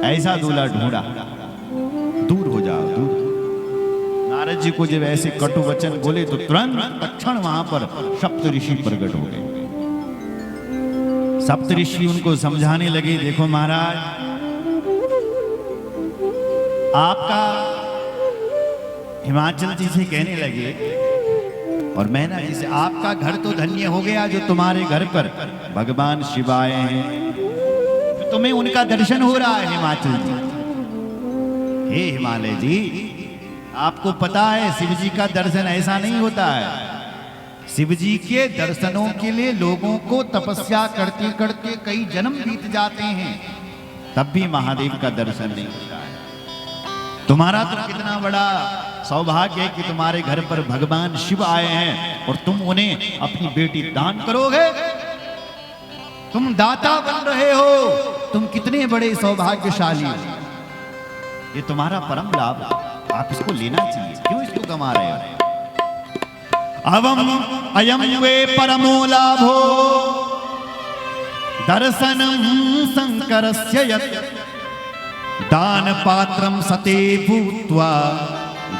ऐसा दूल्हा ढूंढा, दूर हो जाओ, दूर। नारद जी को जब ऐसे कटु वचन बोले तो तुरंत तत्क्षण वहां पर सप्तऋषि प्रकट हो गए। सप्तऋषि उनको समझाने लगे, देखो महाराज, आपका हिमाचल जी से कहने लगे और मैना जी से, आपका घर तो धन्य हो गया जो तुम्हारे घर पर भगवान शिव आए हैं, तो तुम्हें उनका दर्शन हो रहा है हिमाचल जी। हे हिमालय जी, आपको पता है शिव जी का दर्शन ऐसा नहीं होता है। शिव जी के दर्शनों के लिए लोगों को तपस्या करते करते कई जन्म बीत जाते हैं, तब भी महादेव का दर्शन नहीं होता है। तुम्हारा तो कितना बड़ा सौभाग्य है कि तुम्हारे घर पर भगवान शिव आए हैं और तुम उन्हें अपनी बेटी दान करोगे। तुम दाता बन रहे हो, तुम कितने बड़े सौभाग्यशाली हो। ये तुम्हारा परम लाभ, आप इसको लेना चाहिए, क्यों इसको गंवा रहे हो? अवम अयम वे परमो लाभो दर्शनम शंकरस्य यत् दान पात्रम सते भूत्वा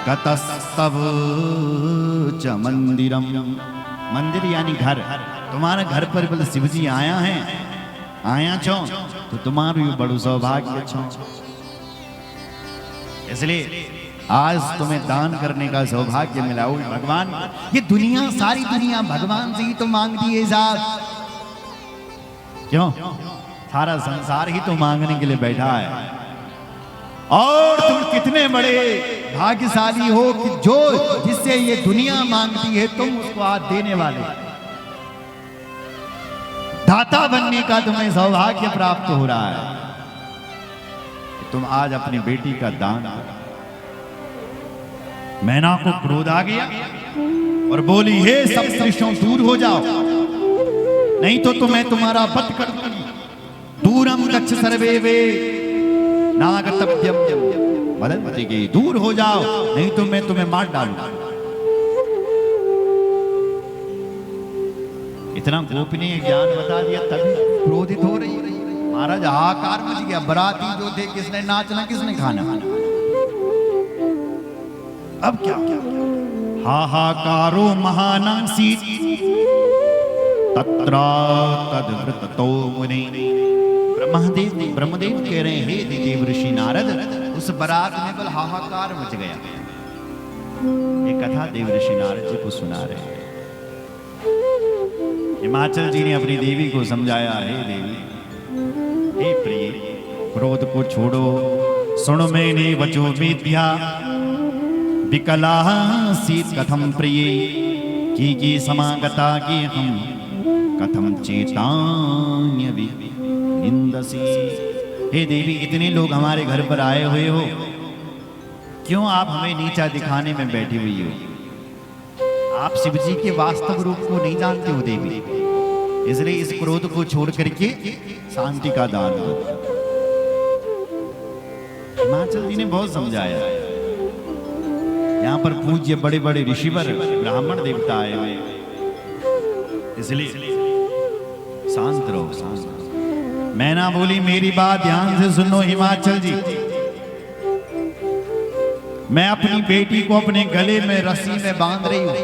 गतस्तव च मंदिरम। मंदिर यानी घर। तुम्हारे घर पर बोले शिव जी आया है, आया छो तो तुम्हारू बड़ो सौभाग्य छो। इसलिए आज तुम्हें दान करने का सौभाग्य मिला। हो भगवान, ये दुनिया, सारी दुनिया भगवान से ही तो मांगती है साहब। क्यों? सारा संसार ही तो मांगने के लिए बैठा है। और तुम कितने बड़े भाग्यशाली हो कि जो जिससे ये दुनिया मांगती है तुम उसको आज देने वाले, दाता बनने का तुम्हें सौभाग्य प्राप्त हो रहा है। तुम आज अपनी बेटी का दान करो। मैना को क्रोध आ गया और बोली, हे सप्तऋषियों दूर हो जाओ, नहीं तो मैं तुम्हारा वध कर दूंगी। दूरम गच्छ सर्वे वे नागतव्यम वदन्ति कि दूर हो जाओ, नहीं तो मैं तुम्हें मार डालूंगा। इतना गोपनीय ज्ञान बता दिया तभी क्रोधित हो रही। महाराज हाहाकार मच गया। बराती जो थे, किसने नाचना, किसने खाना। अब क्या? हाहाकारो महानांसी तत्रा तद्वृततो मुनि। ब्रह्मदेव कह रहे हैं, हे देव ऋषि नारद, उस बारात में बल हाहाकार मच गया। ये कथा देव ऋषि नारद जी को सुना रहे हैं। हिमाचल जी ने अपनी देवी को समझाया, हे देवी, हे प्रिय, क्रोध को छोड़ो, सुनो मैंने वचो विद्या विकला सीत कथम प्रिय की समागता की हम कथम चेतान्य विंदसी। हे देवी, इतने लोग हमारे घर पर आए हुए हो, क्यों आप हमें नीचा दिखाने में बैठी हुई हो? आप शिव जी के वास्तव रूप को नहीं जानते हो देवी, इसलिए इस क्रोध को छोड़ करके शांति का दान दो। हिमाचल जी ने बहुत समझाया। यहाँ पर पूज्य बड़े बड़े ऋषिवर ब्राह्मण देवता आए हुए, इसलिए शांत रहो, शांत रहो। मैना बोली, मेरी बात ध्यान से सुनो हिमाचल जी, मैं अपनी बेटी को अपने गले में रस्सी में बांध रही हूं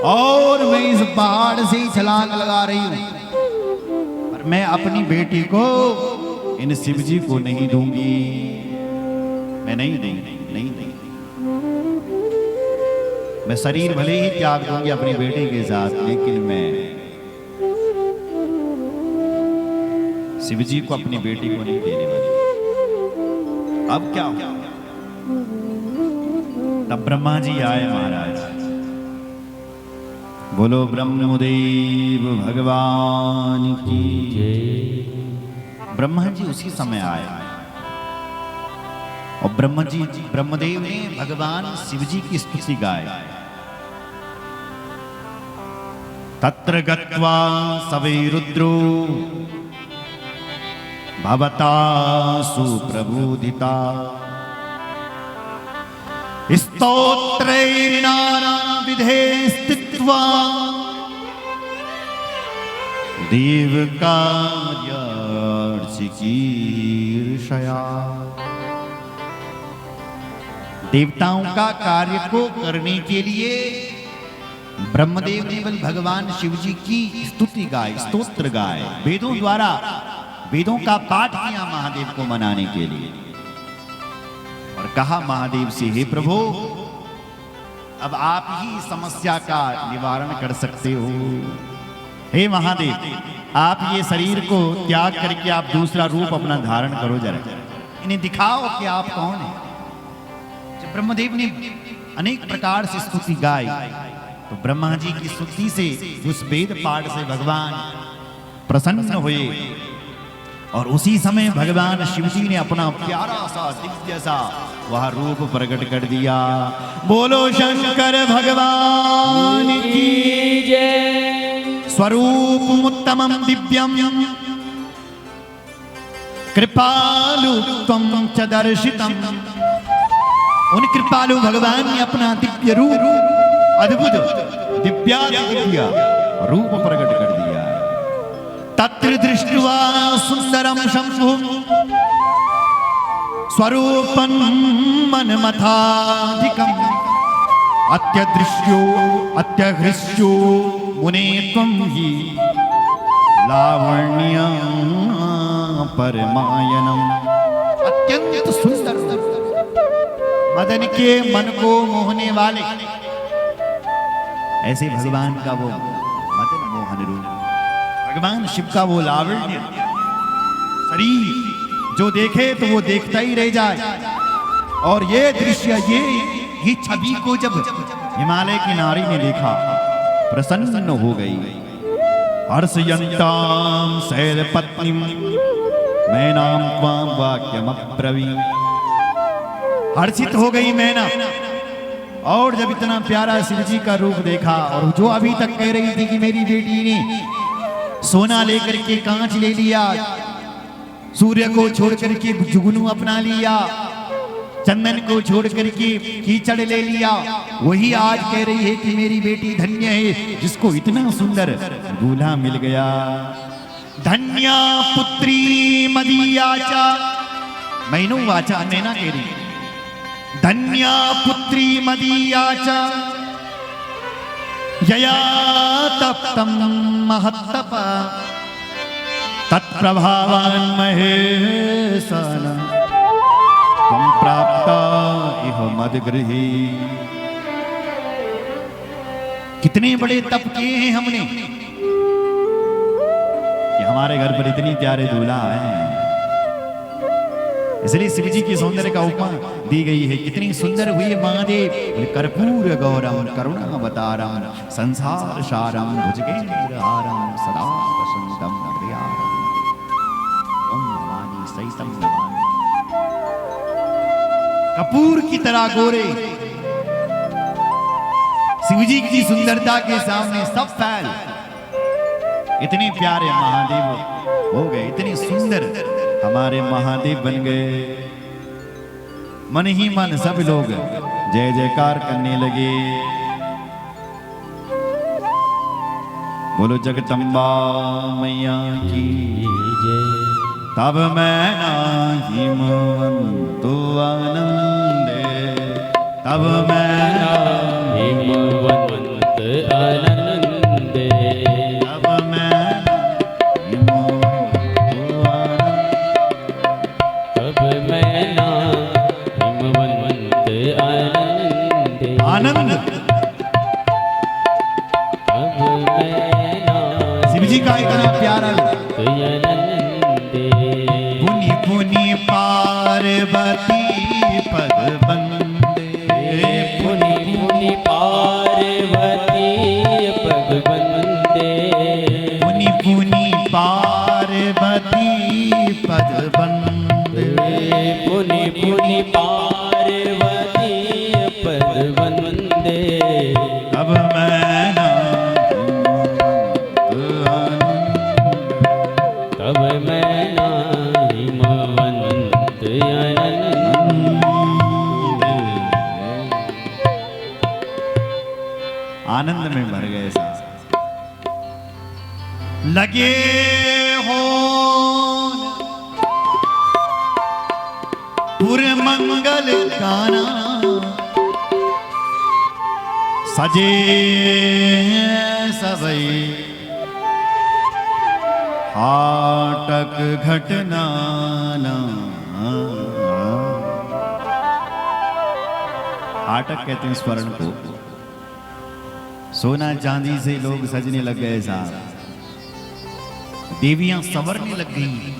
और मैं इस पहाड़ से ही छलांग लगा रही हूं, और मैं अपनी बेटी को इन शिव जी को नहीं दूंगी। मैं नहीं दूंगी, नहीं दूंगी। मैं शरीर भले ही त्याग दूंगी अपनी बेटी के साथ, लेकिन मैं शिव जी को अपनी बेटी को नहीं देने वाली। अब क्या हुआ? तब ब्रह्मा जी आए महाराज। बोलो ब्रह्मदेव भगवान की जय। ब्रह्मा जी उसी समय आए और ब्रह्मदेव ने भगवान शिव जी की स्तुति गाई। तत्र गत्वा सवे रुद्रो भवता सुप्रबोधिता स्तोत्रैर्नाना विधे स्थित्वा देव कार्य देवर्षि की ईर्ष्या। देवताओं का कार्य को करने के लिए ब्रह्मदेव ने बल भगवान शिव जी की स्तुति गाई, स्तोत्र गाए, वेदों द्वारा वेदों का पाठ किया महादेव को मनाने के लिए, और कहा महादेव से, हे प्रभु अब आप ही समस्या का निवारण कर सकते हो। हे महादेव, आप ये शरीर को त्याग करके आप दूसरा रूप अपना धारण करो, जरा इन्हें दिखाओ कि आप कौन हैं। जब ब्रह्मदेव ने अनेक प्रकार से स्तुति गाई तो ब्रह्मा जी की स्तुति से, उस वेद पाठ से भगवान प्रसन्न हुए, और उसी समय भगवान शिव जी ने अपना प्यारा सा दिव्य सा वह रूप प्रकट कर दिया। बोलो शंकर भगवान की जय। स्वरूप उत्तमं दिव्यं कृपालु त्वं च दर्शितम्। उन कृपालु भगवान ने अपना दिव्य रूप, अद्भुत दिव्य रूप प्रकट कर दिया। तत्र दृष्ट्वा सुंदरम शंभुं स्वरूपं मनमथाधिकम् अत्यदृश्यो अत्यहृष्यो मुने त्वं हि लावण्य परमायनम। अत्यंत सुंदर, मदन के मन को मोहने वाले, ऐसे भगवान का वो मदन मोहन रूप, भगवान शिव का वो लावण्य शरीर, जो देखे तो वो देखता ही रह जाए। और ये दृश्य, ये छवि को जब हिमालय की नारी ने देखा, प्रसन्न हो गई। हर्षयन्तां शैलपत्नीं मैनां त्वां वाक्यमब्रवीत्। हर्षित हो गई मैना, और जब इतना प्यारा शिव जी का रूप देखा, और जो अभी तक कह रही थी कि मेरी बेटी ने सोना लेकर के कांच ले लिया, सूर्य को छोड़ करके जुगनू अपना लिया, चंदन को छोड़ करके कीचड़ ले लिया, वही आज कह रही है कि मेरी बेटी धन्य है जिसको इतना सुंदर दूल्हा मिल गया। धन्या पुत्री मदीयाचा, मैनो वाचा, मैना कह रही, धन्या पुत्री मदीयाचा यया तप्तं महत्तप तत्प्रभावान् महेशान त्वं प्राप्ता इह मद्गृहे। कितने बड़े तप किए हैं हमने कि हमारे घर पर इतनी प्यारे दूल्हा आए हैं। इसलिए शिव जी की सौंदर्य का उपमा दी गई है। कितनी सुंदर हुई महादेव, कर्पूर गौरम करुणावतारम संसार सारम भुजगेन्द्रहारम सदा वसंतम हृदयारम ओम नमामि सहितं नमामि। कपूर की तरह गोरे शिव जी की सुंदरता के सामने सब फैल, इतने प्यारे महादेव हो गए, इतने सुंदर हमारे महादेव बन गए। मन ही मन सब लोग जय जयकार करने लगे। बोलो जगदम्बा मैया की जय। तब मैं नाही मनवंतु आनंदे, तब मैं नाही मनवंतु आनंदे, तब मैं आनंद। शिव जी का इतना प्यारा पुनि पुनि पार्वती पद बंदे, पुनि पुनि पार्वती पद बंदे, पुनि पुनि पार्वती पद बंदे, पुनि पुनि पार्वती पद बंदे। अब मैं तब मैं नाही मनवंत आनंद में भर गए साथ। लगे हो पूर मंगल गाना सजे सबई हाटक घटनाना। हाटक कहते हैं स्वर्ण को, सोना चांदी से लोग सजने लग गए साहब, देवियां संवरने लग गई,